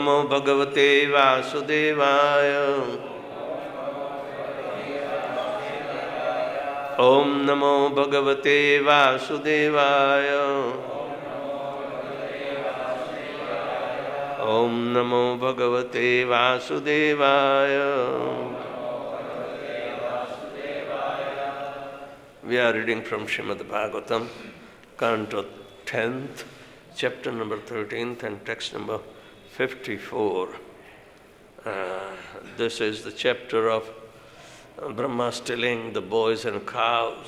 Namo Bhagavate Vasudevaya. Om Namo Bhagavate Vasudevaya. Om Namo Bhagavate Vasudevaya. We are reading from Srimad Bhagavatam, Canto 10th, chapter number 13th and text number 54. This is the chapter of Brahma stealing the boys and cows,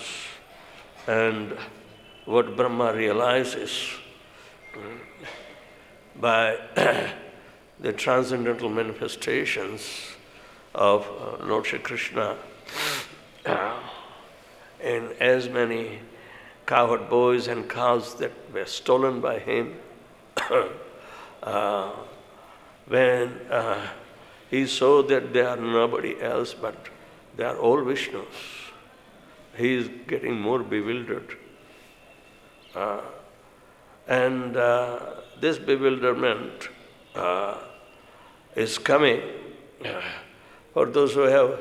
and what Brahma realizes by the transcendental manifestations of Lord Shri Krishna in as many cowherd boys and cows that were stolen by him. When he saw that they are nobody else but they are all Vishnus, he is getting more bewildered. And this bewilderment is coming for those who have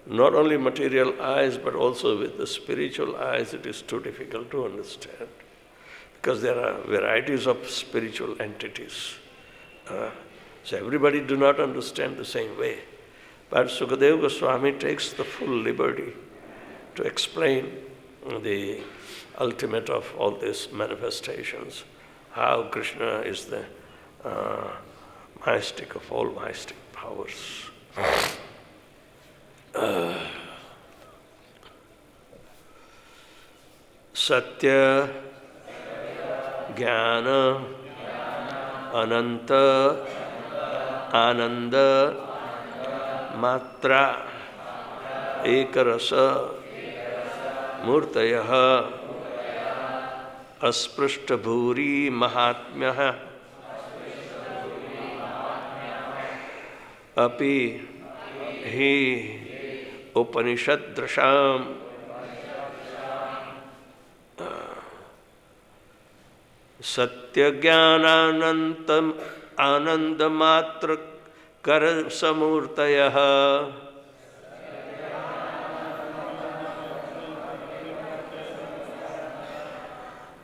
not only material eyes but also with the spiritual eyes. It is too difficult to understand because there are varieties of spiritual entities. So everybody do not understand the same way. But Sukadeva Goswami takes the full liberty to explain the ultimate of all these manifestations, how Krishna is the mystic of all mystic powers. Satya, Jnana, Ananta, Ananda, Matra, Ekarasa, Murtayaha, Asprishtabhuri Mahatmyaha, Api Hi Upanishad Drasham, Satya Jnananantam Anandamatra Karasamurtayaha,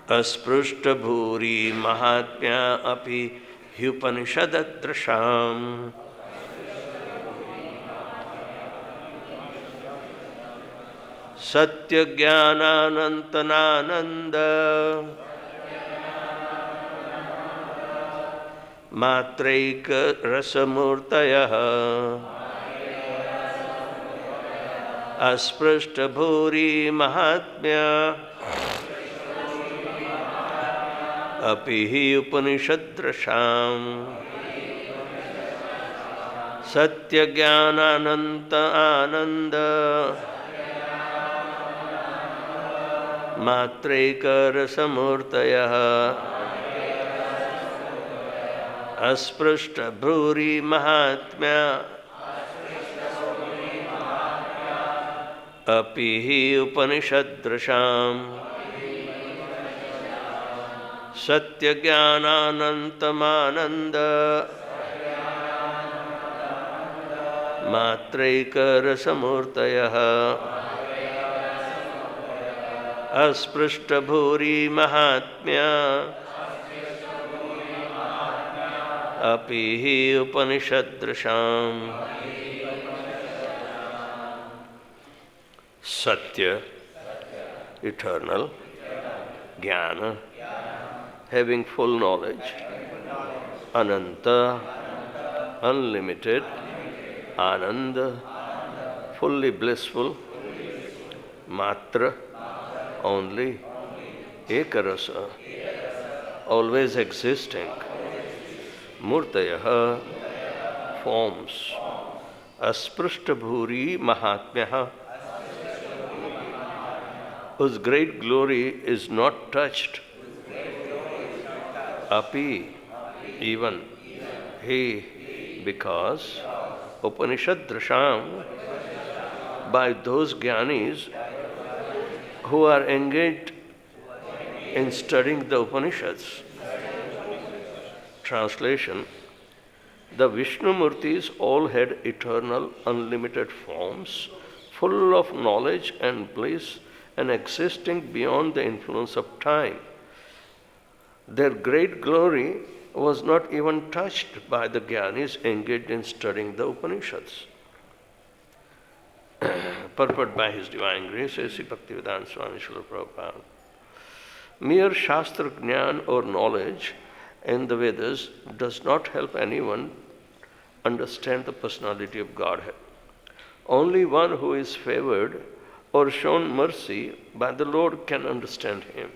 Asprishtabhuri Mahatmya Api Hyupanishadadrasham. Satya Jnananantanananda Matraika Rasamurtayaha Asprishtabhuri Mahatmya Apihi Upanishadrasham. Satya Jnanananta Ananda Matraika Rasamurtayaha Asprishtabhuri Mahatmya Apihi Upanishadrasham. Satya Jnananantamananda Matraika Rasamurtayaha Asprishtabhuri Mahatmya Apihi Upanishadrasham. Satya, eternal, Jnana, having full knowledge, Ananta, unlimited, Ananda, fully blissful, Matra, only, Ekarasa, always existing, Murtayaha, forms, Asprishtabhuri Mahatmyaha, whose great glory is not touched, Api, even, he, because Upanishad Drasham, by those jnanis who are engaged in studying the Upanishads. Translation: The Vishnu Murtis all had eternal, unlimited forms, full of knowledge and bliss, and existing beyond the influence of time. Their great glory was not even touched by the Jnanis engaged in studying the Upanishads. Purport by His Divine Grace, A.C. Bhaktivedanta Swami Srila Prabhupada. Mere Shastra Jnana or knowledge in the Vedas does not help anyone understand the personality of Godhead. Only one who is favored or shown mercy by the Lord can understand Him.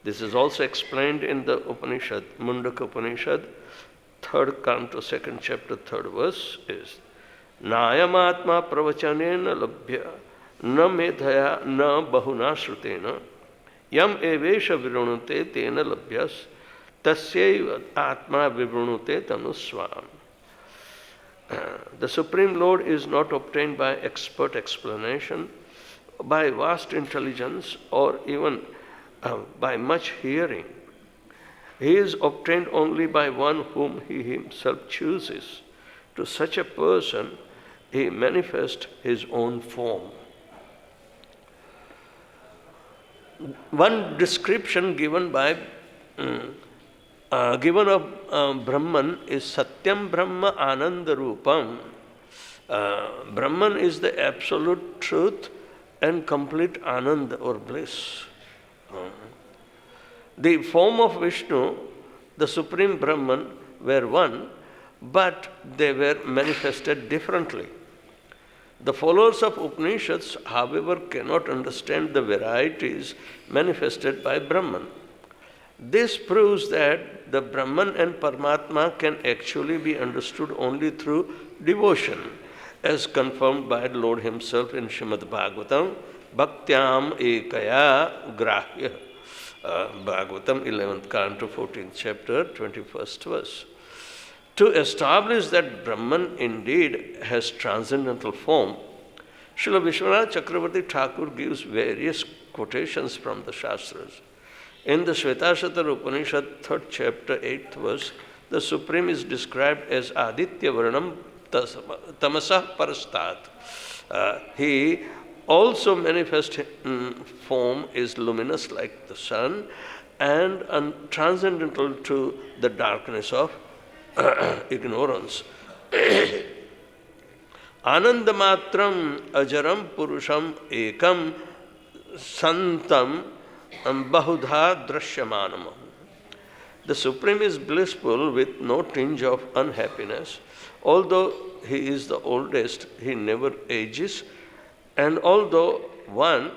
This is also explained in the Upanishad, Mundaka Upanishad, 3rd canto, 2nd chapter, 3rd verse is Nāyam ātma pravachanena labhya na medhaya na bahuna shrutena yam evesha virunute tena labhyas tasyaiva ātma vivrunute tanusvam. The Supreme Lord is not obtained by expert explanation, by vast intelligence, or even by much hearing. He is obtained only by one whom He Himself chooses. To such a person, He manifests His own form. One description given by Brahman is Satyam Brahma Ananda Rupam. Brahman is the absolute truth and complete Ananda or bliss. The form of Vishnu, the Supreme Brahman, were one, but they were manifested differently. The followers of Upanishads, however, cannot understand the varieties manifested by Brahman. This proves that the Brahman and Paramatma can actually be understood only through devotion, as confirmed by the Lord Himself in Srimad Bhagavatam, Bhaktyam ekaya grahya. Bhagavatam, 11th canto, 14th chapter, 21st verse. To establish that Brahman indeed has transcendental form, Srila Vishwanath Chakravarti Thakur gives various quotations from the Shastras. In the Shvetashatar Upanishad, 3rd chapter, 8th verse, the Supreme is described as Aditya Varnam Tamasah Parastat. He also manifest form is luminous like the sun and transcendental to the darkness of ignorance. Anandamatram ajaram purusham ekam santam bahudha drashyamanam. The Supreme is blissful with no tinge of unhappiness. Although He is the oldest, He never ages, and although one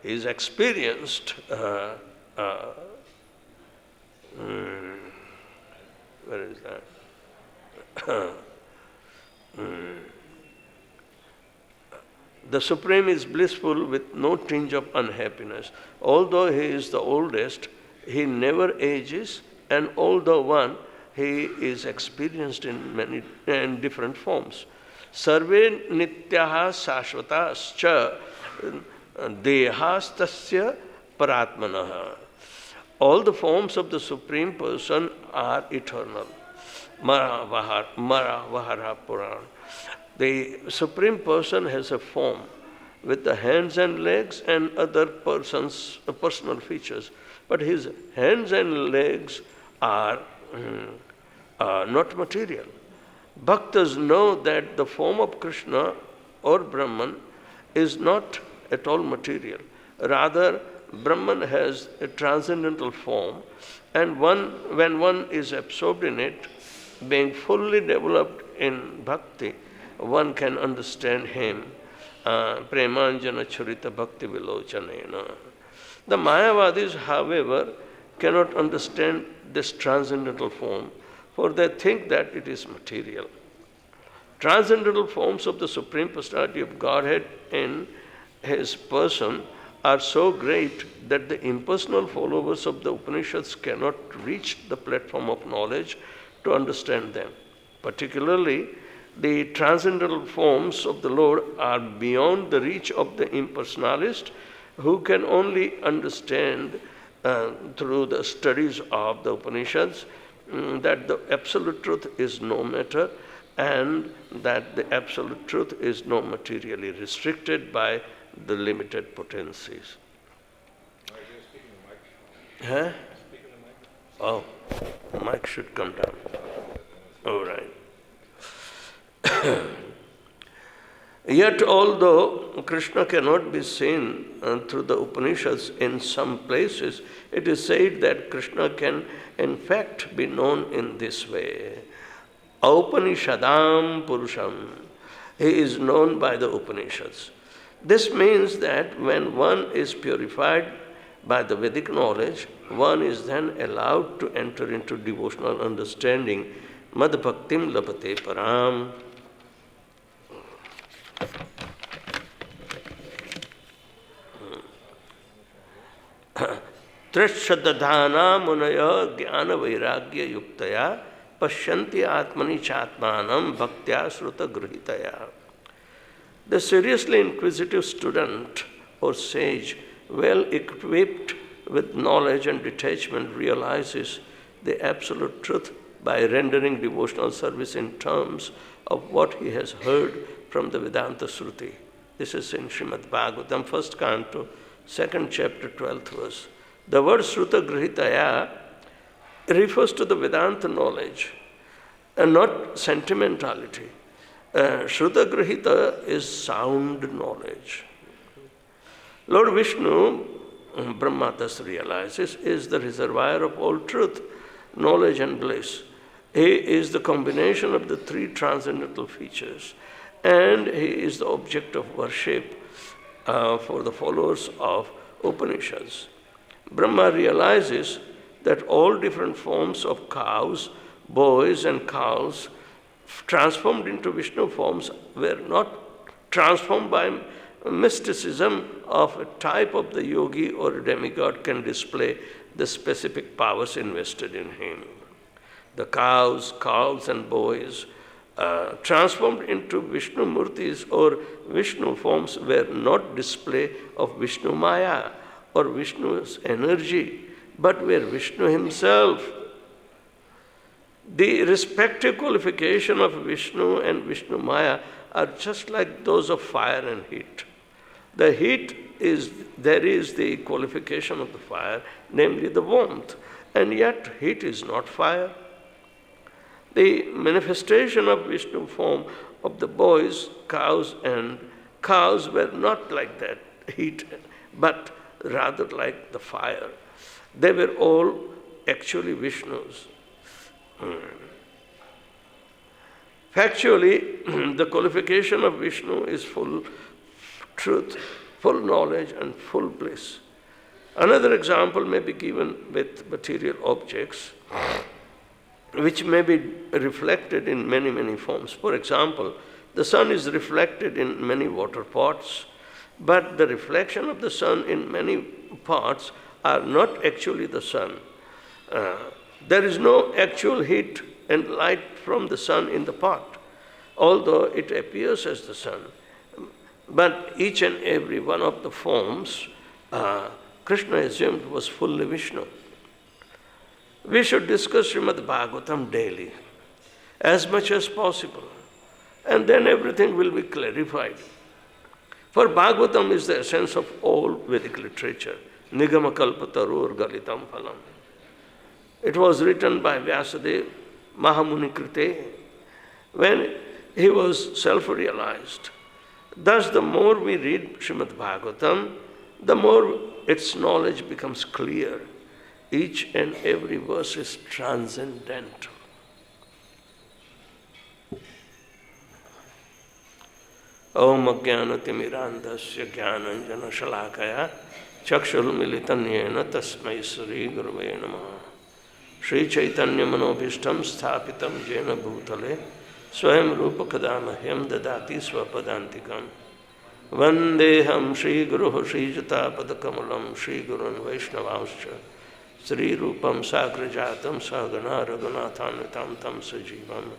is experienced, where is that? The Supreme is blissful with no tinge of unhappiness. Although He is the oldest, He never ages, and although one, He is experienced in many and different forms. Sarve nityaha sashvatascha dehastasya paratmanaha. All the forms of the Supreme Person are eternal. Maravahara Puran. The Supreme Person has a form with the hands and legs and other personal features. But His hands and legs are not material. Bhaktas know that the form of Krishna or Brahman is not at all material. Rather, Brahman has a transcendental form, and when one is absorbed in it, being fully developed in bhakti, one can understand Him. Premanjana charita bhakti vilochanena. The Mayavadis, however, cannot understand this transcendental form, for they think that it is material. Transcendental forms of the Supreme Personality of Godhead in His person are so great that the impersonal followers of the Upanishads cannot reach the platform of knowledge to understand them. Particularly, the transcendental forms of the Lord are beyond the reach of the impersonalist, who can only understand through the studies of the Upanishads that the absolute truth is no matter, and that the absolute truth is not materially restricted by the limited potencies. Huh? Oh, mic should come down. All right. Yet, although Krishna cannot be seen through the Upanishads in some places, it is said that Krishna can in fact be known in this way. Upanishadam Purusham. He is known by the Upanishads. This means that when one is purified by the Vedic knowledge, one is then allowed to enter into devotional understanding. Mad bhaktim labhate param. Trishadadhana munaya jnana vairagya yuktaya pashyanti atmani chatmanam bhaktya sruta grihitaya. The seriously inquisitive student or sage, well equipped with knowledge and detachment, realizes the absolute truth by rendering devotional service in terms of what he has heard from the Vedanta Shruti. This is in Srimad Bhagavatam, 1st Canto, 2nd chapter, 12th verse. The word Sruta Grihitaya refers to the Vedanta knowledge and not sentimentality. Sruta Grihita is sound knowledge. Lord Vishnu, Brahma thus realizes, is the reservoir of all truth, knowledge and bliss. He is the combination of the three transcendental features, and he is the object of worship for the followers of Upanishads. Brahma realizes that all different forms of cows, boys and cows transformed into Vishnu forms were not transformed by mysticism of a type of the yogi or a demigod can display the specific powers invested in him. The cows, calves and boys transformed into Vishnu murtis or Vishnu forms were not display of Vishnu Maya or Vishnu's energy, but were Vishnu himself. The respective qualification of Vishnu and Vishnu Maya are just like those of fire and heat. The heat is, there is the qualification of the fire, namely the warmth, and yet heat is not fire. The manifestation of Vishnu form of the boys, cows were not like that heat, but rather like the fire. They were all actually Vishnus. Factually, the qualification of Vishnu is full truth, full knowledge and full bliss. Another example may be given with material objects which may be reflected in many, many forms. For example, the sun is reflected in many water pots, but the reflection of the sun in many pots are not actually the sun. There is no actual heat and light from the sun in the pot, although it appears as the sun. But each and every one of the forms, Krishna assumed was fully Vishnu. We should discuss Srimad Bhagavatam daily, as much as possible, and then everything will be clarified. For Bhagavatam is the essence of all Vedic literature, Nigama Kalpatarur Galitam Phalam. It was written by Vyasadeva Mahamuni Krite when he was self-realized. Thus, the more we read Srimad Bhagavatam, the more its knowledge becomes clear. Each and every verse is transcendental. Om Ajnanatimmirandasya Jnananjana Shalakaya Chakshurmilitanyena Tasmai Sri Gurave Namaha. Sri Chaitanya Manobhishtam Sthapitam Jena Bhutale Swayam Rupa Kadamahyam Dadati Swapadantikam Vandeham Shri Guru Shri Jata Padakamalam Shri Gurun Vaishnavascha Sri Rupam Sagrajatam Sagana Raghunathanvitam Tam Sajivam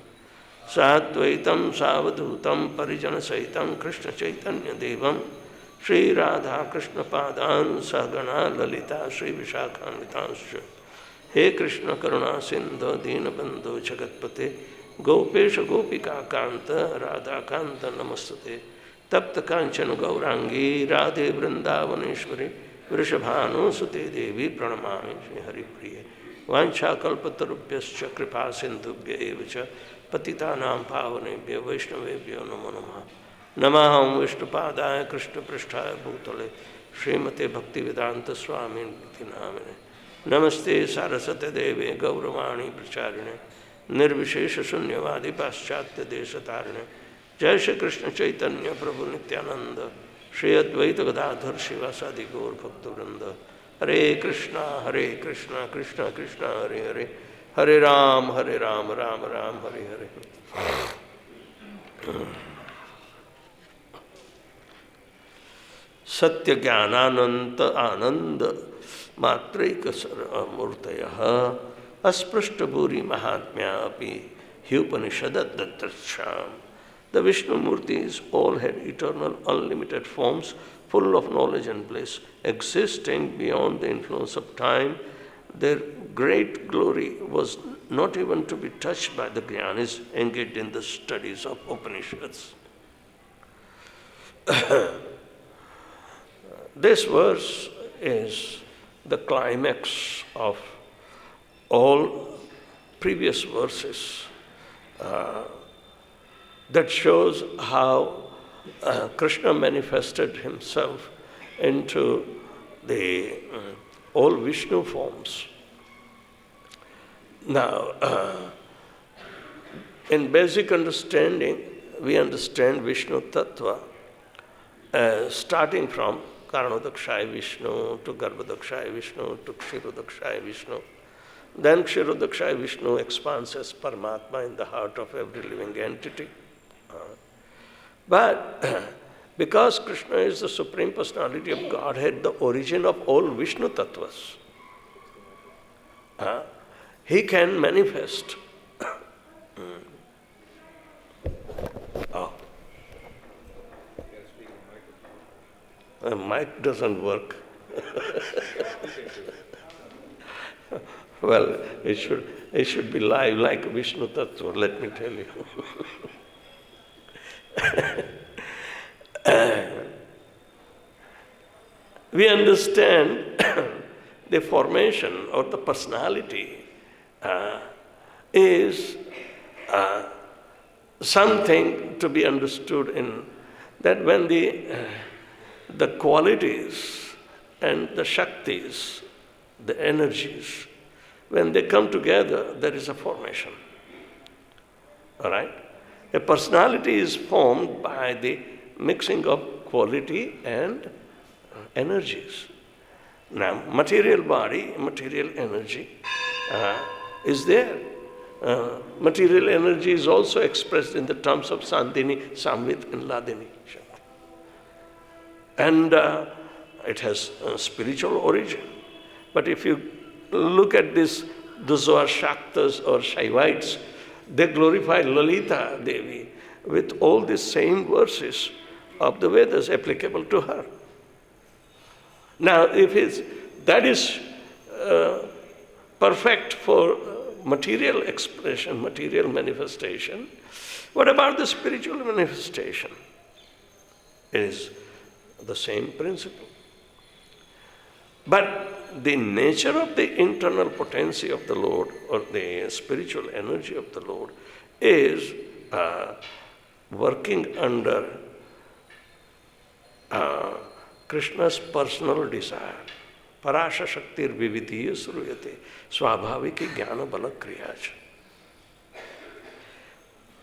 Sadvaitam Savadhutam Parijana Saitam Krishna Chaitanya Devam Sri Radha Krishna Padan Sagana Lalita Sri Vishakhanvitanscha He Krishna Karuna Sindhu Dīnabandhu Jagatpate Gopesha Gopika Kanta Radha Kanta Namastate Tapta Kanchana Gaurangi Radhe Vrindavaneshwari Vrishabhanu Sute Devi Pranamami Shri Hari Priya Vancha Kalpatarubhyascha Kripa Sindhubhya Evacha Patitanam Pavanebhya Vaishnavebhyo Namo Namaha Namaham Vishnupadaya Krishna Pristhaya Bhutale Srimate Bhakti-vedanta Swami Niti Namine Namaste Sarasate Deve Gauravani Pracharine Nirvishesha Shunyavadi Paschatya Deshatarine Jai Shri Krishna Chaitanya Prabhu Nityananda Shri Advaita Gadadhar Shivasadi Gaur Bhakta-vrinda Hare Krishna Krishna Krishna Hare Hare Hare Ram Ram Ram Hare Hare Satya Jnananta Ananda Matrika Murtaya Asprashta Bhuri Mahatmya Api Hyupanishadat Dattacham. The Vishnu Murtis all had eternal, unlimited forms, full of knowledge and bliss, existing beyond the influence of time. Their great glory was not even to be touched by the Jnanis engaged in the studies of Upanishads. This verse is the climax of all previous verses that shows how Krishna manifested himself into the all Vishnu forms. Now, in basic understanding, we understand Vishnu Tattva starting from Karanodakshaya Vishnu to Garbhodakshaya Vishnu to Kshirodakshaya Vishnu. Then Kshirodakshaya Vishnu expands as Paramatma in the heart of every living entity. But because Krishna is the Supreme Personality of Godhead, the origin of all Vishnu Tattvas, he can manifest. The mic doesn't work. Well, it should be live like Vishnu Tattva, let me tell you. We understand the formation or the personality is something to be understood in that when the qualities and the shaktis, the energies, when they come together, there is a formation. All right? A personality is formed by the mixing of quality and energies. Now, material body, material energy is there. Material energy is also expressed in the terms of Sandhini, Samvit, and Ladini. And it has a spiritual origin. But if you look at those who are Shaktas or Shaivites, they glorify Lalita Devi with all the same verses of the Vedas applicable to her. Now, if that is perfect for material expression, material manifestation, what about the spiritual manifestation? It is the same principle. But the nature of the internal potency of the Lord, or the spiritual energy of the Lord, is working under Krishna's personal desire. Parasha Shaktir Vividhiya Suruyate Swabhaviki Jnana Bala Kriyacha.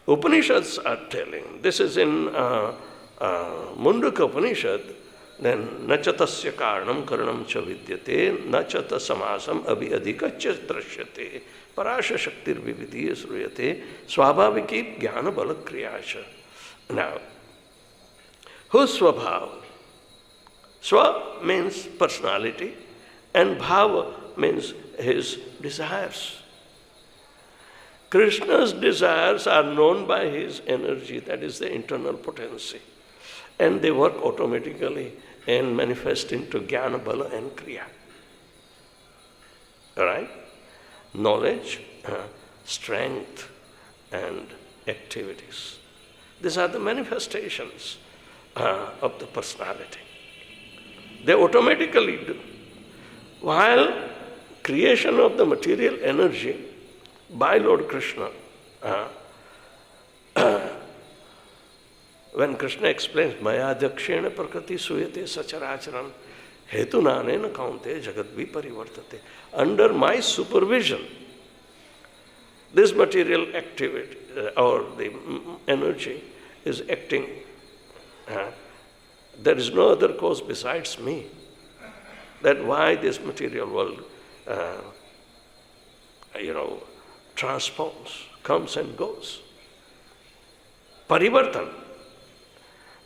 Upanishads are telling, this is in Mundaka Upanishad, then nachatasya karanam karanam cha vidyate nachata samasam abhiadhikacha drashyate parasha shaktir vividhiya sruyate swabhaviki jnana bala kriyacha. Now, whose swabhav? Swa means personality and bhava means his desires. Krishna's desires are known by his energy, that is the internal potency. And they work automatically and manifest into jnana bala and kriya. All right? knowledge, strength, and activities. These are the manifestations of the personality. They automatically do. While creation of the material energy by Lord Krishna, when Krishna explains, Maya dakshena prakriti suyate sacharacharam hetunanena kaunte jagat viparivartate. Under my supervision, this material activity or the energy is acting. There is no other cause besides me. That why this material world, transforms, comes and goes. Parivartan.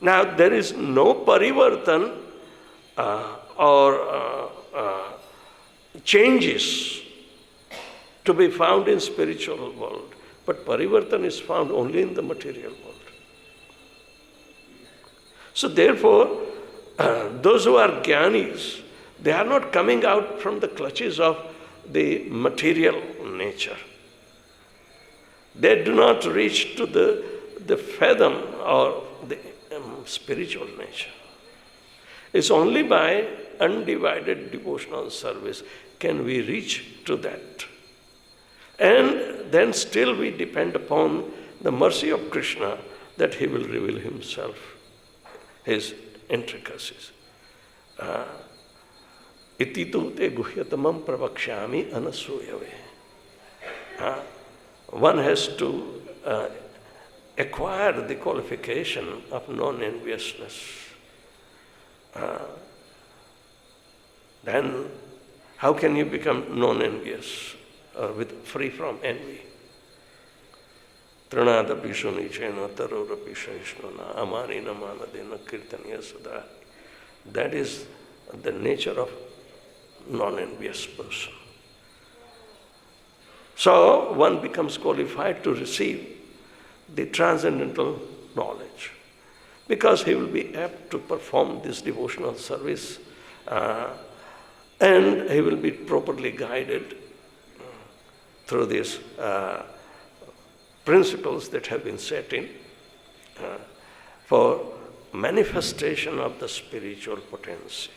Now there is no parivartan or changes to be found in spiritual world, but parivartan is found only in the material world. So therefore, those who are jnanis, they are not coming out from the clutches of the material nature. They do not reach to the fathom or the spiritual nature. It's only by undivided devotional service can we reach to that. And then still we depend upon the mercy of Krishna that he will reveal himself, his intricacies. Iti tu te guhyatamam pravakshami anasuyave. One has to acquire the qualification of non-enviousness. Then how can you become non-envious or free from envy? Tranadapi shunichena tarorapi shaishnuna amanina manadena kirtaniya sada. That is the nature of non-envious person. So one becomes qualified to receive the transcendental knowledge because he will be apt to perform this devotional service and he will be properly guided through these principles that have been set in for manifestation of the spiritual potency.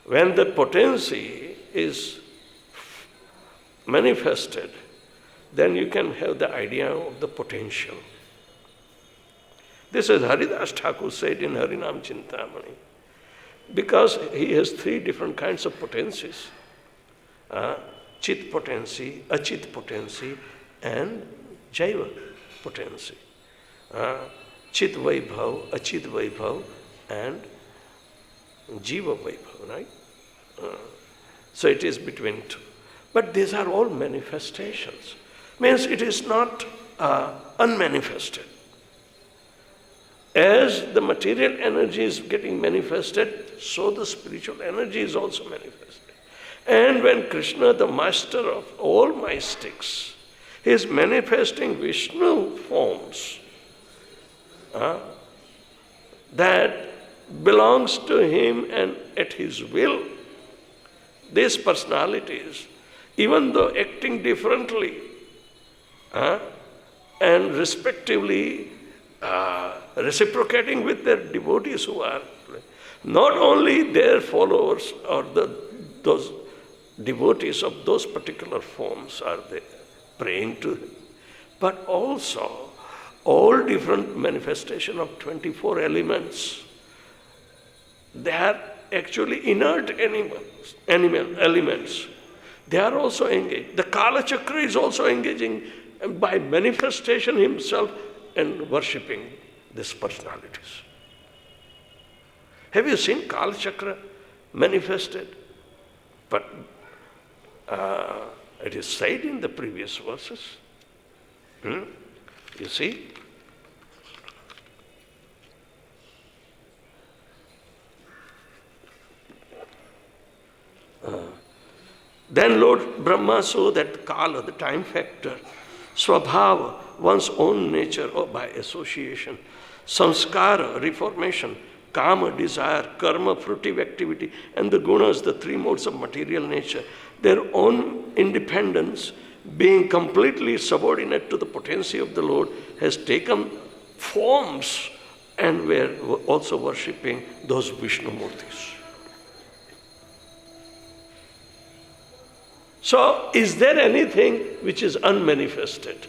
When the potency is manifested, then you can have the idea of the potential. This is Haridas Thakur said in Harinam Chintamani, because he has three different kinds of potencies. Chit potency, achit potency, and jaiva potency. Chit vaibhav, achit vaibhav, and jiva vaibhav, right? So it is between two. But these are all manifestations. Means it is not unmanifested. As the material energy is getting manifested, so the spiritual energy is also manifested. And when Krishna, the master of all mystics, is manifesting Vishnu forms that belongs to him and at his will, these personalities, even though acting differently and respectively reciprocating with their devotees who are not only their followers or those devotees of those particular forms are they praying to him, but also all different manifestation of 24 elements. They are actually inert elements. They are also engaged. The Kala Chakra is also engaging by manifestation himself and worshipping these personalities. Have you seen Kala Chakra manifested? But it is said in the previous verses. You see? Then Lord Brahmā saw that Kala, the time factor, Swabhava, one's own nature or by association, Samskara, reformation, Kama, desire, Karma, fruitive activity, and the gunas, the three modes of material nature, their own independence, being completely subordinate to the potency of the Lord, has taken forms and were also worshipping those Vishnu Murtis. So, is there anything which is unmanifested?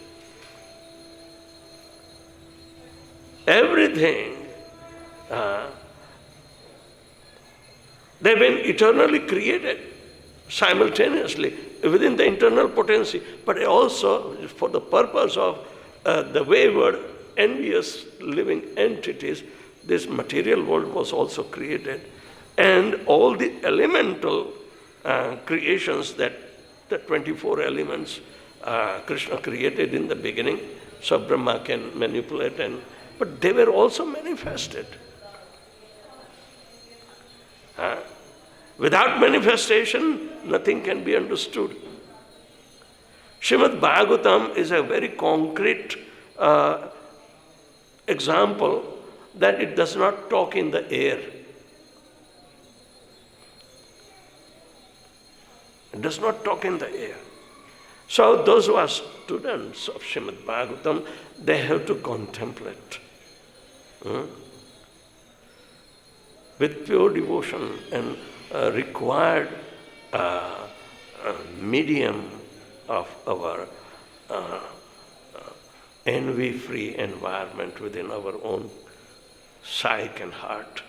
Everything, they've been eternally created simultaneously within the internal potency, but also for the purpose of the wayward, envious living entities, this material world was also created, and all the elemental creations that the 24 elements Krishna created in the beginning, so Brahma can manipulate, but they were also manifested. Without manifestation, nothing can be understood. Srimad Bhagavatam is a very concrete example that it does not talk in the air. It does not talk in the air. So those who are students of Srimad Bhagavatam, they have to contemplate with pure devotion and required medium of our envy-free environment within our own psyche and heart.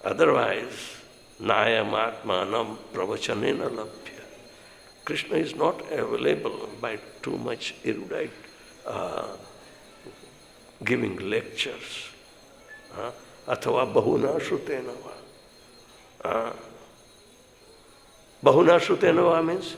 Otherwise, nayam atmanam pravachanena labhya. Krishna is not available by too much erudite giving lectures. Athava bahuna shrutena va. Bahuna shrutena va means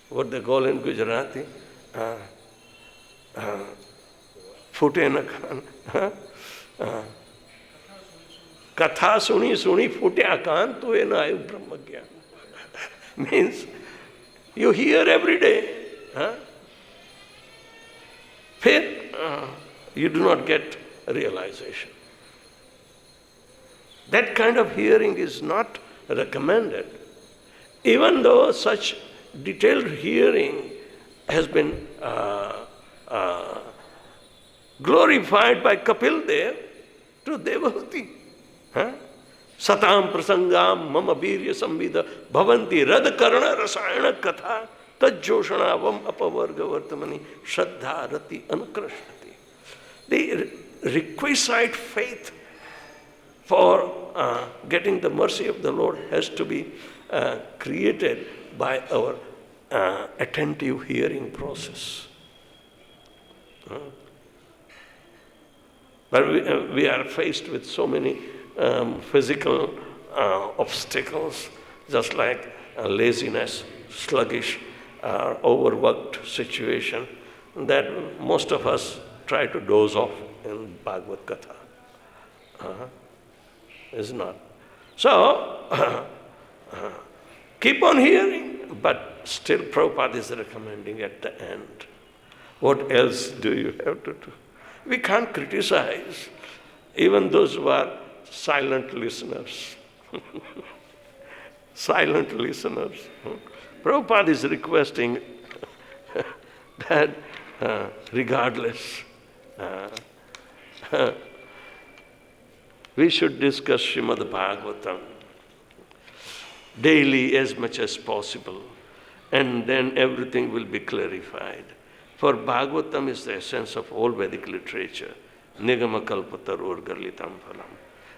what they call in Gujarati, fute na khan. Katha suni futya kan to na ayu brahma gyan. Means you hear every day, you do not get realization. That kind of hearing is not recommended. Even though such detailed hearing has been glorified by Kapil Dev to Devahuti. Satāṁ prasangāṁ mama virya samvida bhavanti rad karana rasayana katha tajjoshanavam apavarga vartamani shraddha rati anukrashnati. The requisite faith for getting the mercy of the Lord has to be created by our attentive hearing process. But we are faced with so many physical obstacles, just like laziness, sluggish, overworked situation, that most of us try to doze off in Bhagavad-Gita. It's not. So, keep on hearing, but still Prabhupada is recommending at the end. What else do you have to do? We can't criticize even those who are silent listeners. Silent listeners. Prabhupada is requesting that regardless, we should discuss Srimad Bhagavatam daily as much as possible, and then everything will be clarified. For Bhagavatam is the essence of all Vedic literature. Nigama kalpataror garlitam phalam.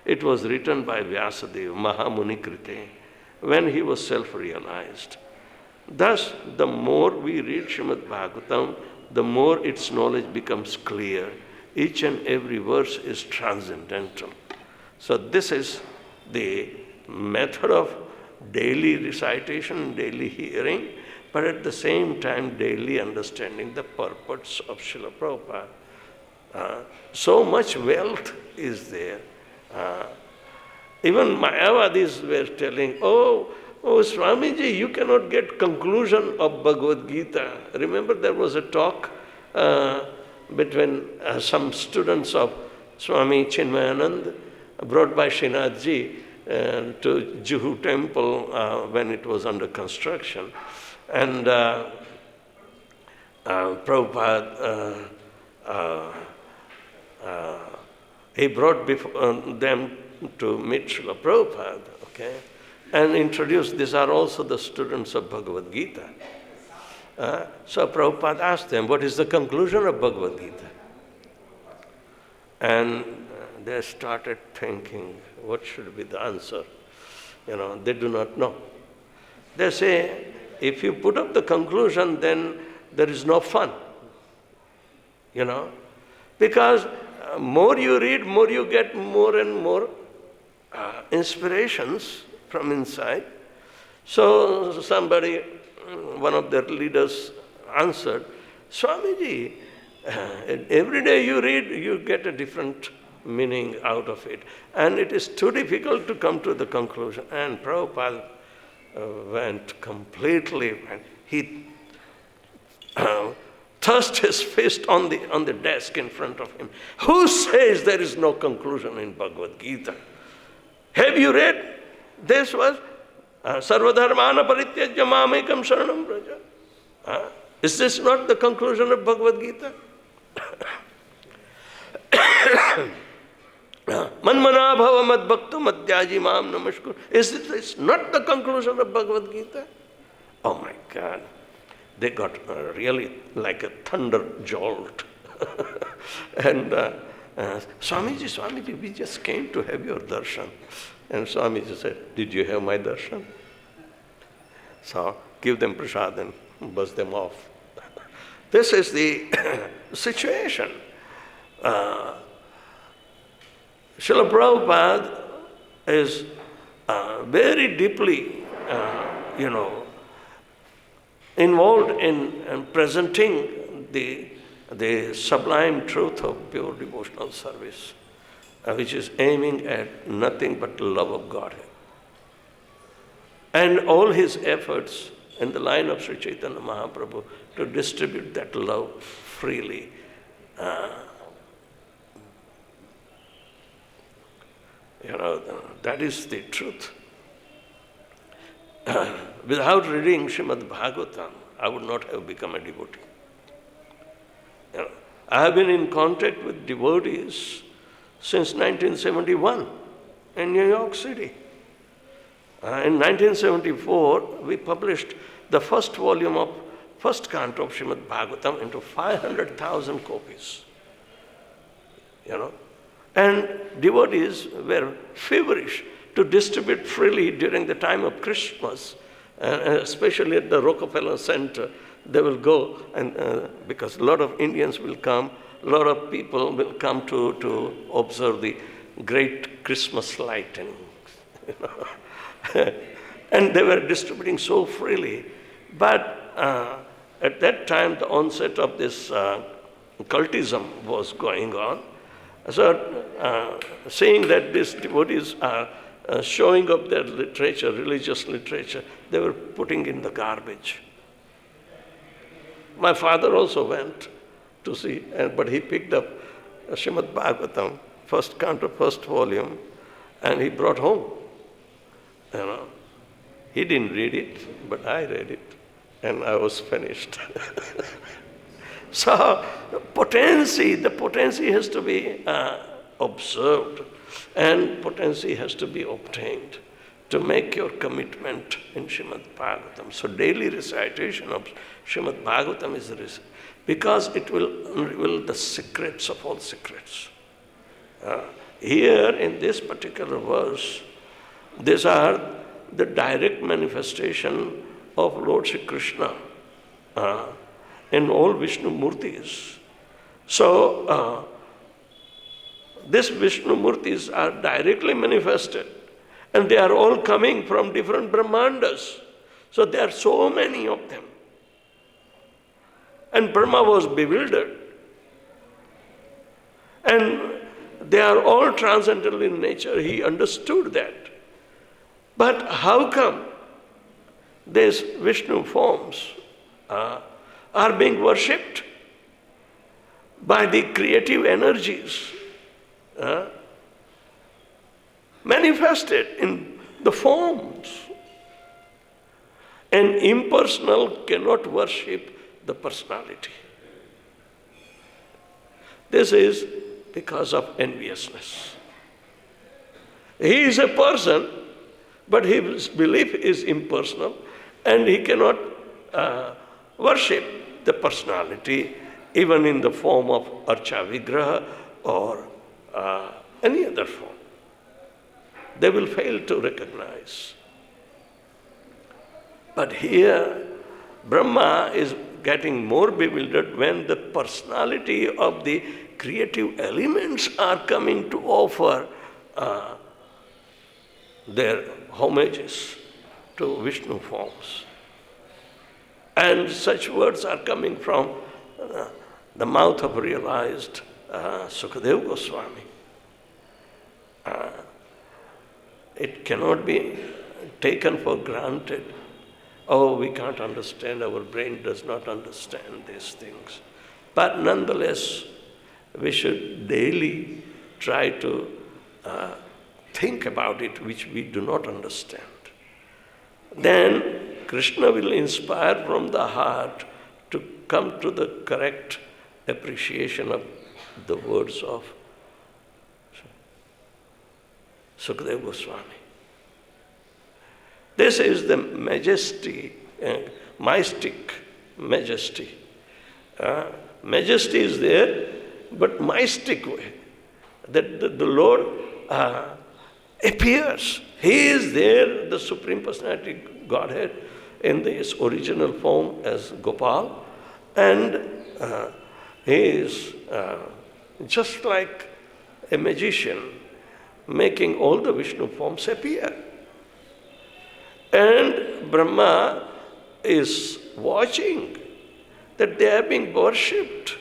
It was written by Vyasadeva, Mahamuni Krite, when he was self-realized. Thus, the more we read Srimad Bhagavatam, the more its knowledge becomes clear. Each and every verse is transcendental. So this is the method of daily recitation, daily hearing, but at the same time daily understanding the purpose of Srila Prabhupada. So much wealth is there. Even Mayavadis were telling, "Oh, Swamiji, you cannot get conclusion of Bhagavad-Gita." Remember there was a talk between some students of Swami Chinmayanand, brought by Srinathji to Juhu temple when it was under construction. And Prabhupada, he brought them to meet Srila Prabhupada, okay, and introduced, these are also the students of Bhagavad-Gita. So Prabhupada asked them, what is the conclusion of Bhagavad-Gita? And they started thinking, what should be the answer? They do not know. They say, if you put up the conclusion, then there is no fun. Because more you read, more you get more and more inspirations from inside. So somebody, one of their leaders answered, Swamiji, every day you read, you get a different meaning out of it. And it is too difficult to come to the conclusion. And Prabhupada went completely, he thrust his fist on the desk in front of him. Who says there is no conclusion in Bhagavad-Gita? Have you read? This was Sarvadharmana Parityajya Mamekam Sharanam Vraja. Is this not the conclusion of Bhagavad-Gita? Manmana bhava mad bhakto madhyaji mam namaskar. Is this not the conclusion of Bhagavad-Gita? Oh my God. They got really like a thunder jolt. And Swamiji, we just came to have your darshan. And Swamiji said, did you have my darshan? So give them prasad and buzz them off. This is the situation. Srila Prabhupada is very deeply, involved in presenting the sublime truth of pure devotional service, which is aiming at nothing but the love of Godhead. And all his efforts in the line of Sri Chaitanya Mahaprabhu to distribute that love freely. That is the truth. Without reading Srimad Bhagavatam, I would not have become a devotee. I have been in contact with devotees since 1971 in New York City. In 1974, we published the first volume of first canto of Srimad Bhagavatam into 500,000 copies. And devotees were feverish to distribute freely during the time of Christmas, especially at the Rockefeller Center. They will go, and because a lot of Indians will come, a lot of people will come to observe the great Christmas lighting. And they were distributing so freely. But at that time, the onset of this cultism was going on. So, seeing that these devotees are showing up their literature, religious literature, they were putting in the garbage. My father also went to see, but he picked up Srimad Bhagavatam, first canto, first volume, and he brought home. He didn't read it, but I read it, and I was finished. So the potency has to be observed, and potency has to be obtained to make your commitment in Srimad Bhagavatam. So daily recitation of Srimad Bhagavatam is because it will reveal the secrets of all secrets. Here in this particular verse, these are the direct manifestation of Lord Sri Krishna in all Vishnu Murtis. So, these Vishnu Murtis are directly manifested, and they are all coming from different Brahmandas. So there are so many of them. And Brahma was bewildered. And they are all transcendental in nature. He understood that. But how come these Vishnu forms are being worshipped by the creative energies manifested in the forms. An impersonal cannot worship the personality. This is because of enviousness. He is a person, but his belief is impersonal, and he cannot worship the personality even in the form of archa vigraha or any other form. They will fail to recognize. But here, Brahma is getting more bewildered when the personality of the creative elements are coming to offer their homages to Vishnu forms. And such words are coming from the mouth of realized Sukadeva Goswami. It cannot be taken for granted. Oh, we can't understand, our brain does not understand these things. But nonetheless, we should daily try to think about it, which we do not understand. Then Krishna will inspire from the heart to come to the correct appreciation of the words of Sukadeva Goswami. This is the majesty, mystic majesty. Majesty is there, but mystic way. That the Lord appears. He is there, the Supreme Personality Godhead, in his original form as Gopal, and he is just like a magician, making all the Vishnu forms appear. And Brahma is watching that they are being worshipped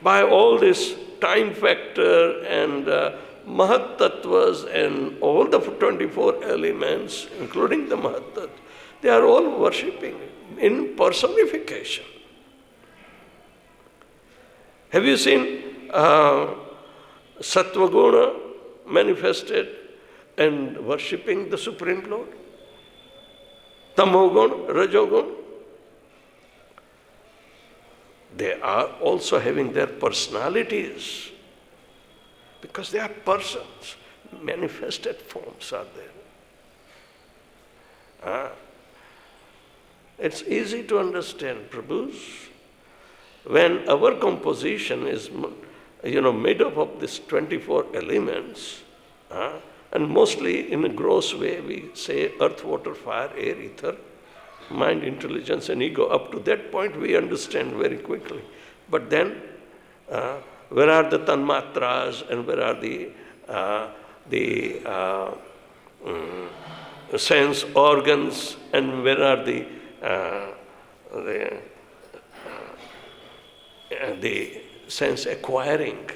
by all this time factor and Mahat Tattvas and all the 24 elements, including the Mahat Tattva. They are all worshipping in personification. Have you seen Sattva Guna manifested and worshipping the Supreme Lord? Tamogun, Rajogun. They are also having their personalities because they are persons. Manifested forms are there. It's easy to understand, Prabhus. When our composition is made up of these 24 elements, and mostly in a gross way we say earth, water, fire, air, ether, mind, intelligence, and ego. Up to that point we understand very quickly. But then, where are the tanmatras and where are the sense organs and where are the sense acquiring,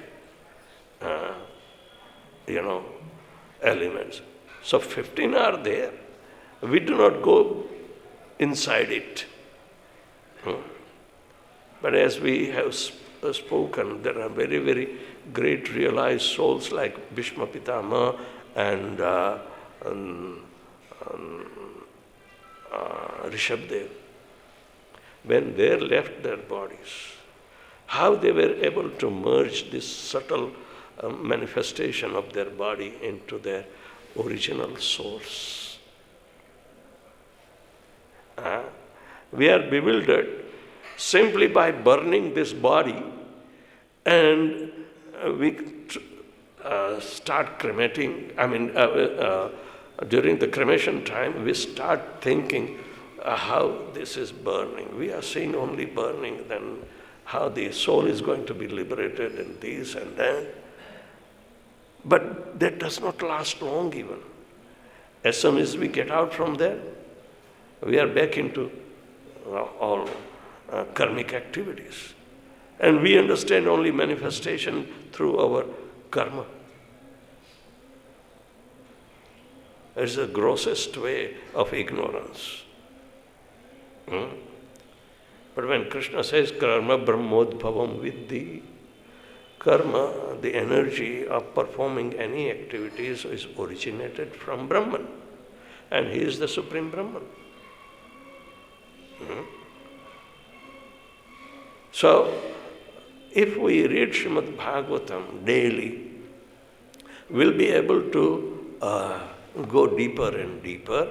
elements. So 15 are there. We do not go inside it. But as we have spoken, there are very, very great realized souls like Bhishma Pitama and Rishabdev. When they left their bodies, how they were able to merge this subtle manifestation of their body into their original source. We are bewildered simply by burning this body, and we start cremating. During the cremation time, we start thinking how this is burning. We are seeing only burning, then how the soul is going to be liberated and this and that. But that does not last long even. As soon as we get out from there, we are back into all karmic activities. And we understand only manifestation through our karma. It's the grossest way of ignorance. But when Krishna says, karma brahmodbhavam viddhi, karma, the energy of performing any activities, is originated from Brahman. And he is the Supreme Brahman. So, if we read Srimad Bhagavatam daily, we'll be able to go deeper and deeper,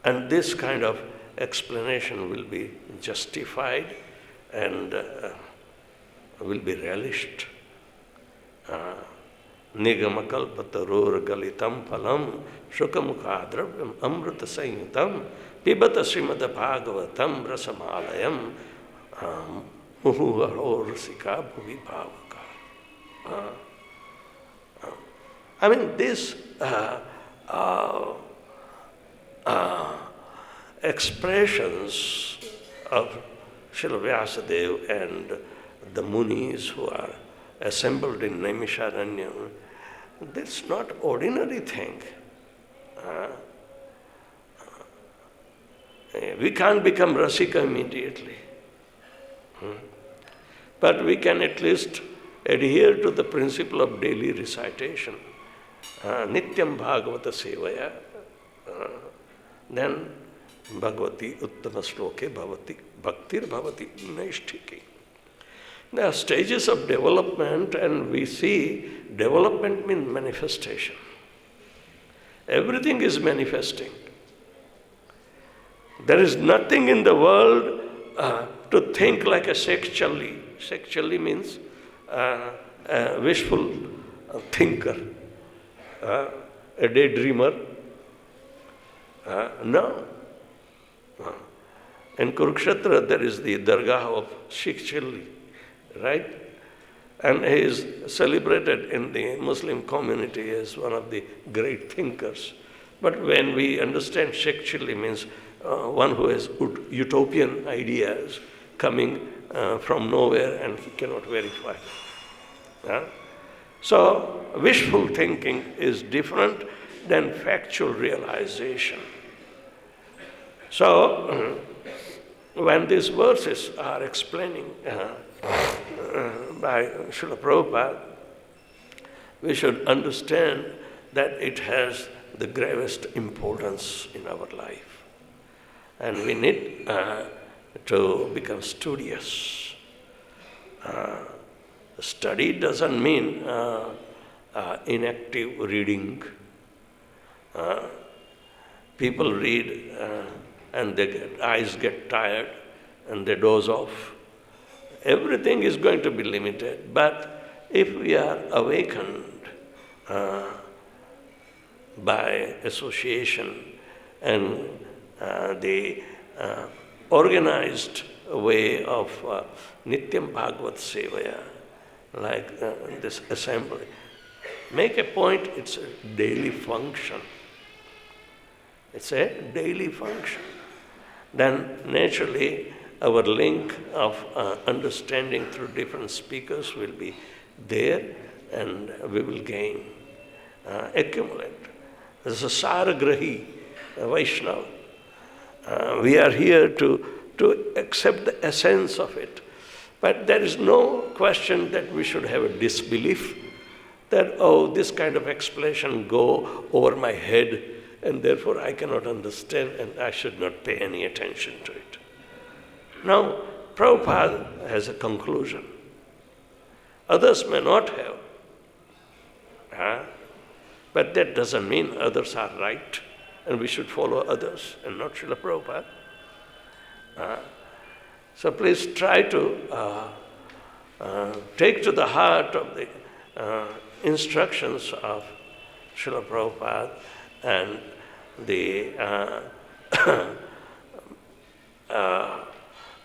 and this kind of explanation will be justified and will be relished. Nigamakalpatarur galitam phalam shukamukhadravyam amrita sanyutam pibata srimad bhagavatam rasamalayam muhuharorasika bhuvi bhavaka. I mean, this expressions of Srila Vyasadeva and the Munis who are assembled in Naimisharanya, that's not ordinary thing. We can't become Rasika immediately. But we can at least adhere to the principle of daily recitation. Nityam Bhagavata Sevaya. Then Bhagavati Uttama Shloke Bhavati Bhaktir Bhavati neṣṭe. There are stages of development, and we see development means manifestation. Everything is manifesting. There is nothing in the world to think like a sexually. Sexually means a wishful thinker, a daydreamer. No. In Kurukshetra, there is the Dargah of Shikhchilli, right? And he is celebrated in the Muslim community as one of the great thinkers. But when we understand Shikhchilli means one who has utopian ideas coming from nowhere and he cannot verify. So, wishful thinking is different than factual realization. So, when these verses are explaining by Srila Prabhupada, we should understand that it has the gravest importance in our life. And we need to become studious. Study doesn't mean inactive reading. People read and their eyes get tired and they doze off. Everything is going to be limited. But if we are awakened by association and the organized way of Nityam Bhagavat Sevaya, like this assembly, make a point, it's a daily function. It's a daily function. Then naturally our link of understanding through different speakers will be there, and we will gain, accumulate. This is a Saragrahi, Vaishnava. We are here to accept the essence of it. But there is no question that we should have a disbelief that, oh, this kind of explanation go over my head and therefore I cannot understand and I should not pay any attention to it. Now, Prabhupada has a conclusion. Others may not have, but that doesn't mean others are right and we should follow others and not Srila Prabhupada. So please try to take to the heart of the instructions of Srila Prabhupada and the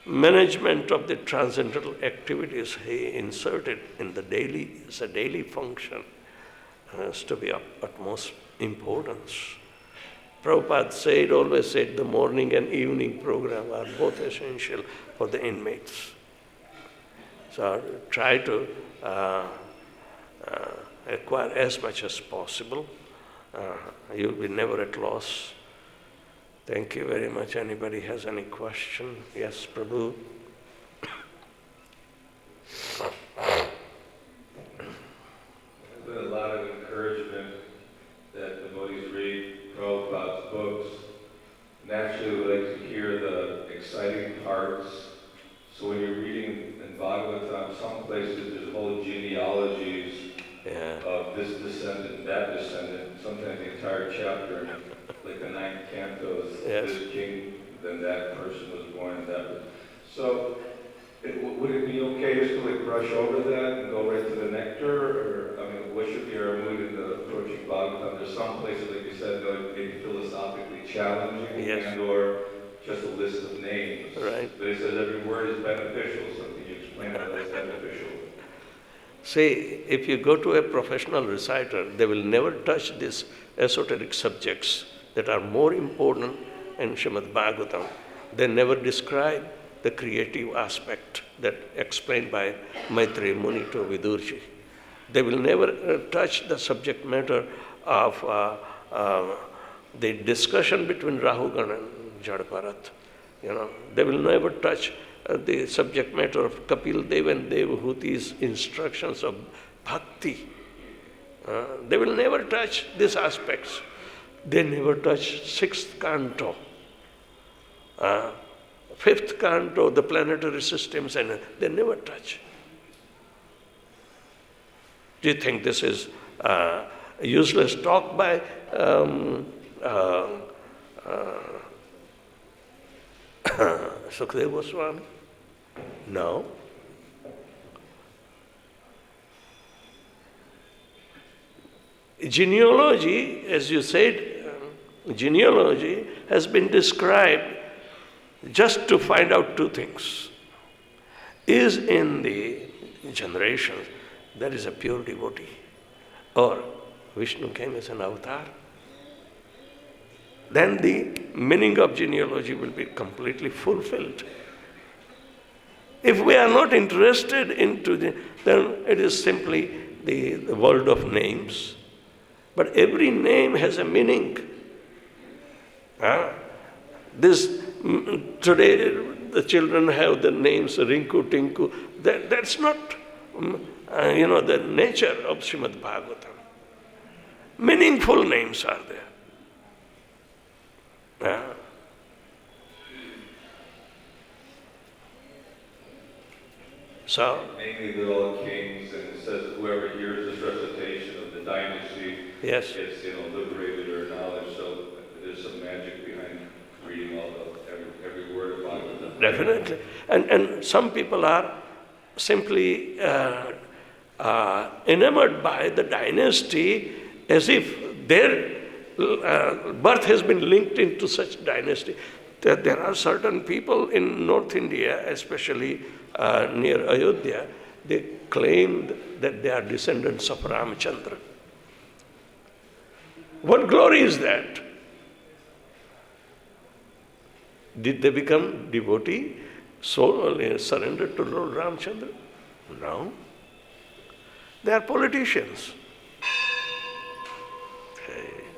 management of the transcendental activities he inserted in the daily, it's a daily function, has to be of utmost importance. Prabhupada always said, the morning and evening program are both essential for the inmates. So try to acquire as much as possible you'll be never at loss. Thank you very much. Anybody has any question? Yes, Prabhu. There's been a lot of encouragement that devotees read Prabhupada's books. Naturally, we like to hear the exciting parts. So when you're reading in Bhagavatam, some places there's whole genealogies of this descendant, that descendant, sometimes the entire chapter, like the 9th canto, this king, then that person was born, and that. So would it be okay just to like brush over that and go right to the nectar? Or, I mean, what should be our mood in the approaching Bhagavatam? There's some places, like you said, that maybe philosophically challenging and or just a list of names. Right. But it says every word is beneficial, so can you explain how that's beneficial? See, if you go to a professional reciter, they will never touch these esoteric subjects that are more important in Srimad Bhagavatam. They never describe the creative aspect that explained by Maitreya Muni to Vidurji. They will never touch the subject matter of the discussion between Rahugan and Jadbharat. They will never touch the subject matter of Kapil Dev and Devahuti's instructions of bhakti. They will never touch these aspects. They never touch 6th canto, 5th canto, the planetary systems, and they never touch. Do you think this is useless talk by Sukadeva Goswami? No. Genealogy, as you said, genealogy has been described just to find out two things. Is in the generation there is a pure devotee, or Vishnu came as an avatar? Then the meaning of genealogy will be completely fulfilled. If we are not interested into then it is simply the world of names. But every name has a meaning. Today the children have the names Rinku, Tinku. That's not the nature of Srimad Bhagavatam. Meaningful names are there. So mainly they're all kings, and it says whoever hears this recitation of the dynasty gets liberated or knowledge. So there's some magic behind reading all every word of Bhagavatam. Definitely. And some people are simply enamored by the dynasty as if their birth has been linked into such dynasty. There are certain people in North India, especially near Ayodhya, they claim that they are descendants of Ramchandra. What glory is that? Did they become devotee, soul surrendered to Lord Ramchandra? No. They are politicians.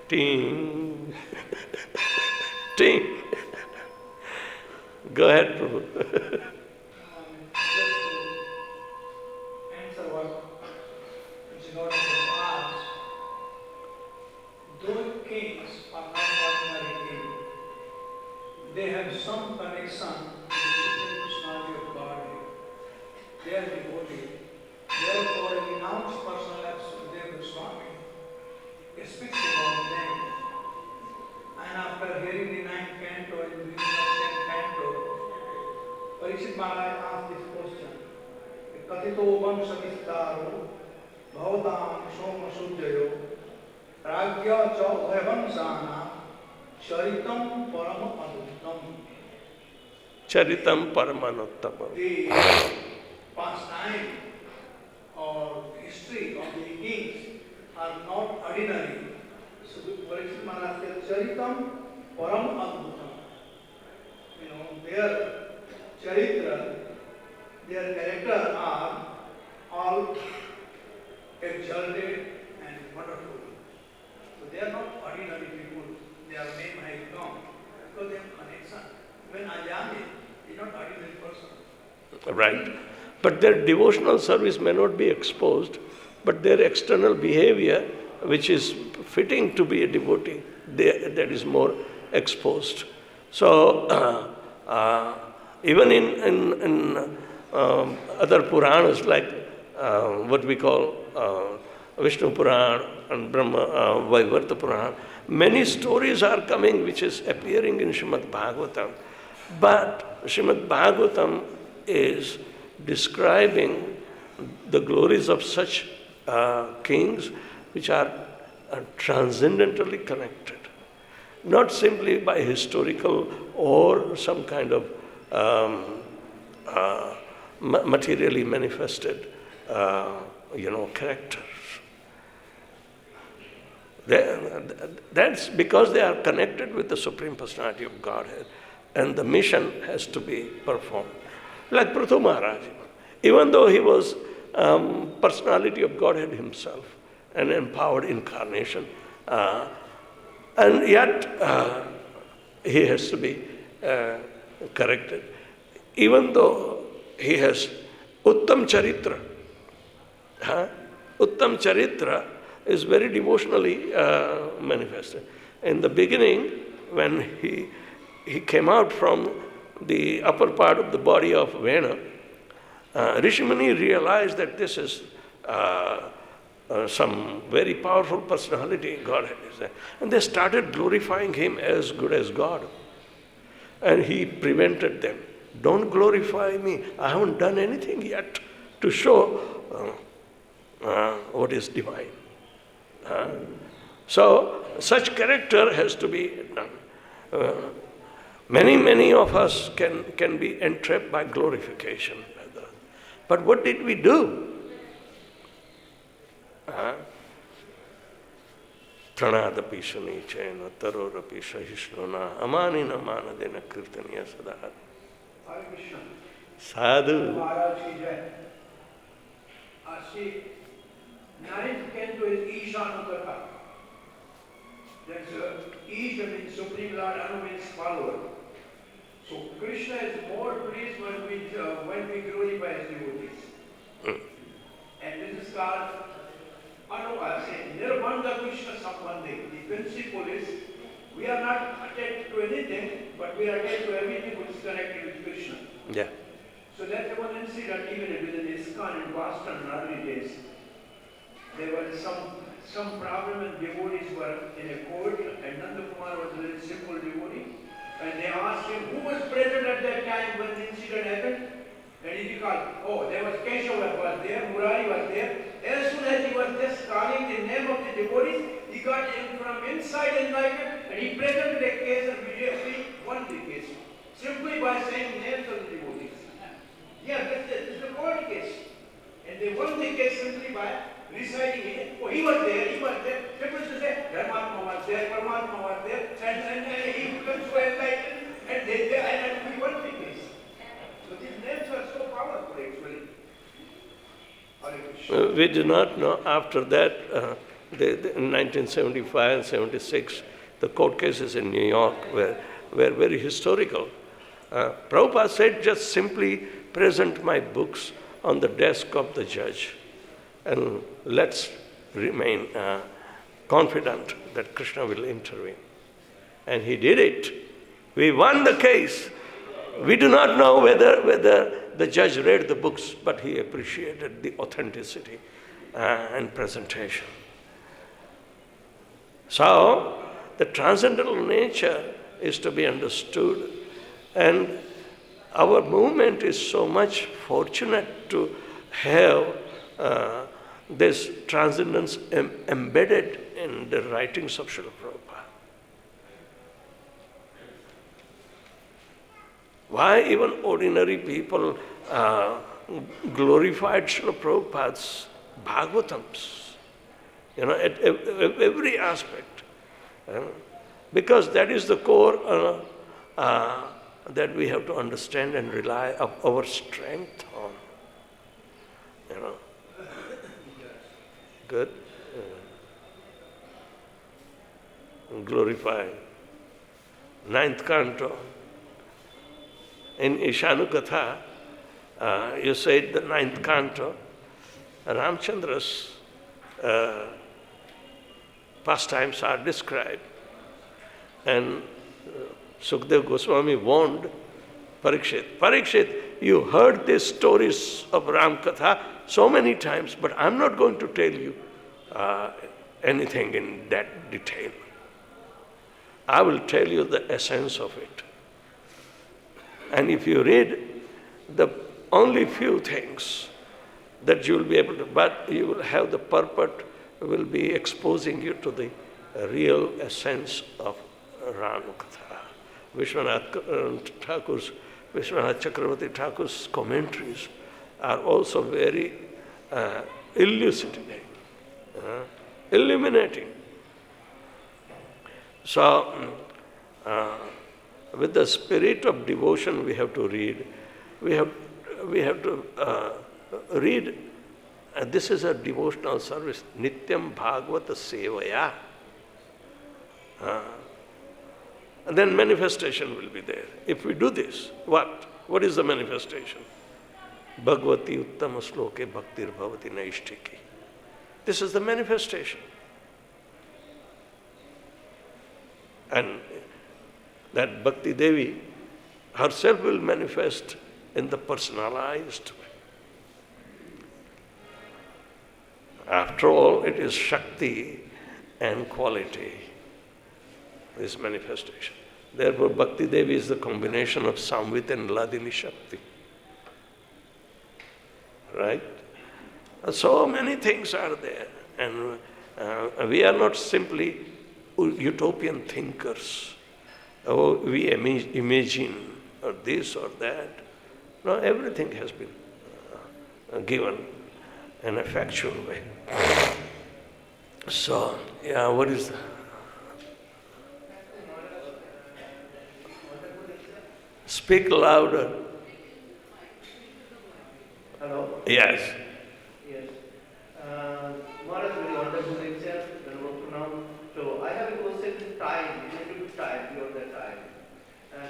Ting. Ting. Go ahead, Prabhu. Answer what Jñātuṁ asked. Those kings are not ordinary kings. They have some connection with the Supreme Personality of Godhead. They are devoted. Therefore, a renounced person like Sukadeva Goswami speaks about them. And after hearing the 9th canto and reading the 10th canto, Parikshit Maharaj asked this question. Katito vamsa vistaro bhavatam soma sujjayo ragya cha vamsana ciraṁ param aduttam. Charitam Paramanuttamam. The pastime or history of the kings are not ordinary. So Parikshit Maharaj said, Caritam Param Adbhutam. Their charitra, their character are all exalted and wonderful. So they are not ordinary people. Their name has come because they have connection. When Ajami is not ordinary person. Right. But their devotional service may not be exposed, but their external behavior, which is fitting to be a devotee, that is more exposed. So, even in other Puranas, like what we call Vishnu Purana and Brahma, Vaivarta Purana, many stories are coming which is appearing in Srimad Bhagavatam. But Srimad Bhagavatam is describing the glories of such kings which are transcendentally connected, not simply by historical or some kind of materially manifested, characters. That's because they are connected with the Supreme Personality of Godhead, and the mission has to be performed. Like Prithu Maharaj, even though he was personality of Godhead himself, an empowered incarnation, and yet he has to be corrected. Even though he has Uttam Charitra, Uttam Charitra is very devotionally manifested. In the beginning, when he came out from the upper part of the body of Vena, Rishimuni realized that this is some very powerful personality Godhead is there. And they started glorifying him as good as God. And he prevented them. Don't glorify me. I haven't done anything yet to show what is divine. So such character has to be done. Many of us can be entrapped by glorification. But what did we do? Pranadapi shunichena tarorapi shahishnuna amanina manadena kirtaniya sada. Sadhu. Ninth canto is Ishanukata. That's Isha means Supreme Lord, Anu means follower. So Krishna is more pleased when we glorify his devotees. And this is called Nirbandha Krishna Sambandhi. The principle is we are not attached to anything, but we are attached to everything which is connected with Krishna. Yeah. So that's one incident even within ISKCON in Boston in early days. There was some problem and devotees were in a court, and Nanda Kumar was a very simple devotee. And they asked him who was present at that time when the incident happened. And he recalled, there was Keshava was there, Murari was there. As soon as he was just calling the name of the devotees, he got in from inside enlightened, and he presented a case and we won the case. Simply by saying names of the devotees. Yeah, that's the court case. And they won the case simply by reciting it. He was there. People used to say, Dharmatma was there, Paramatma was there, and he becomes so enlightened, and we won the case. So these names are so powerful actually. We do not know. After that, in 1975 and 76, the court cases in New York were very historical. Prabhupada said, just simply present my books on the desk of the judge, and let's remain confident that Krishna will intervene. And he did it. We won the case. We do not know whether the judge read the books, but he appreciated the authenticity and presentation. So, the transcendental nature is to be understood, and our movement is so much fortunate to have this transcendence embedded in the writings of Srila Prabhupada. Why even ordinary people glorified Srila Prabhupada's Bhagavatams, at every aspect. Because that is the core that we have to understand and rely of our strength on. Good. glorify. Ninth canto. In Ishanukatha, you said the ninth canto, Ramchandra's pastimes are described. And Sukdev Goswami warned Parikshit, Parikshit, you heard these stories of Ram Katha so many times, but I'm not going to tell you anything in that detail. I will tell you the essence of it. And if you read the only few things that you will be able to, but you will have the purport, will be exposing you to the real essence of Ram Katha. Vishwanath Chakravarti Thakur's commentaries are also very elucidating, illuminating. So, with the spirit of devotion we have to read. We have to read, this is a devotional service, Nityam Bhagavata Sevaya. And then manifestation will be there. If we do this, what? What is the manifestation? Bhagavati Uttama Sloke Bhaktir Bhavati neṣṭe. This is the manifestation. And that Bhakti Devi herself will manifest in the personalized way. After all, it is Shakti and quality, this manifestation. Therefore, Bhakti Devi is the combination of Samvit and Ladini Shakti. Right? So many things are there. And we are not simply utopian thinkers. Oh, we imagine or this or that. No, everything has been given in a factual way. So, yeah, what is that? Speak louder. Hello? Yes. Yes. Maharaj, very wonderful lecture. So I have a question, time, related to time, beyond the time.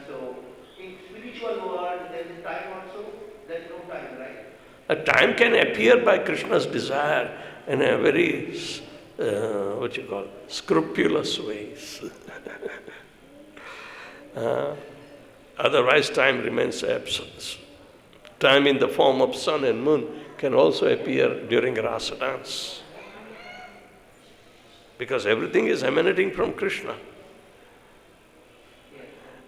So in spiritual world, there is time also, there is no time, right? A time can appear by Krishna's desire in a very, scrupulous ways. Otherwise, time remains absent. Time in the form of sun and moon can also appear during rasa dance. Because everything is emanating from Krishna.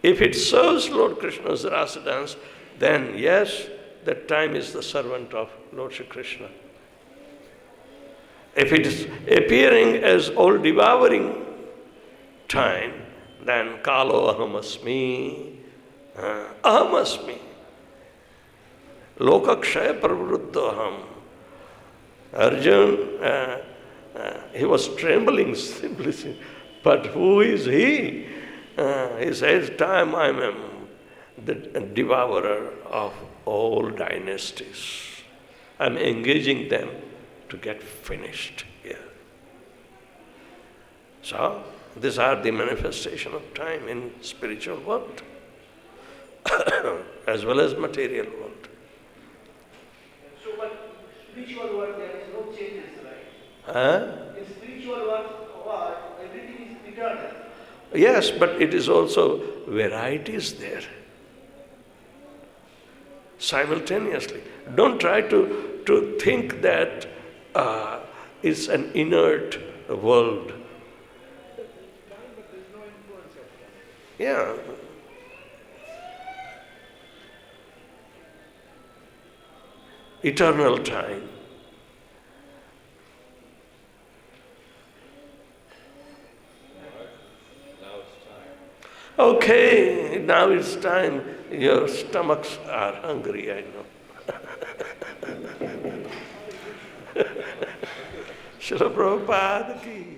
If it serves Lord Krishna's rasa dance, then yes, that time is the servant of Lord Shri Krishna. If it is appearing as all-devouring time, then kalo ahamasmi, ahamasmi, lokakshaya pravruddhaham. Arjuna, he was trembling simply, but who is he? He says, time I am the devourer of all dynasties. I am engaging them to get finished here. So, these are the manifestation of time in spiritual world as well as material world. So, but spiritual world, there is no changes, right? Huh? In spiritual world, everything is eternal. Yes, but it is also varieties there. Simultaneously. Don't try to think that it's an inert world. Yeah. Eternal time. Okay, now it's time. Your stomachs are hungry, I know. Srila Prabhupada ki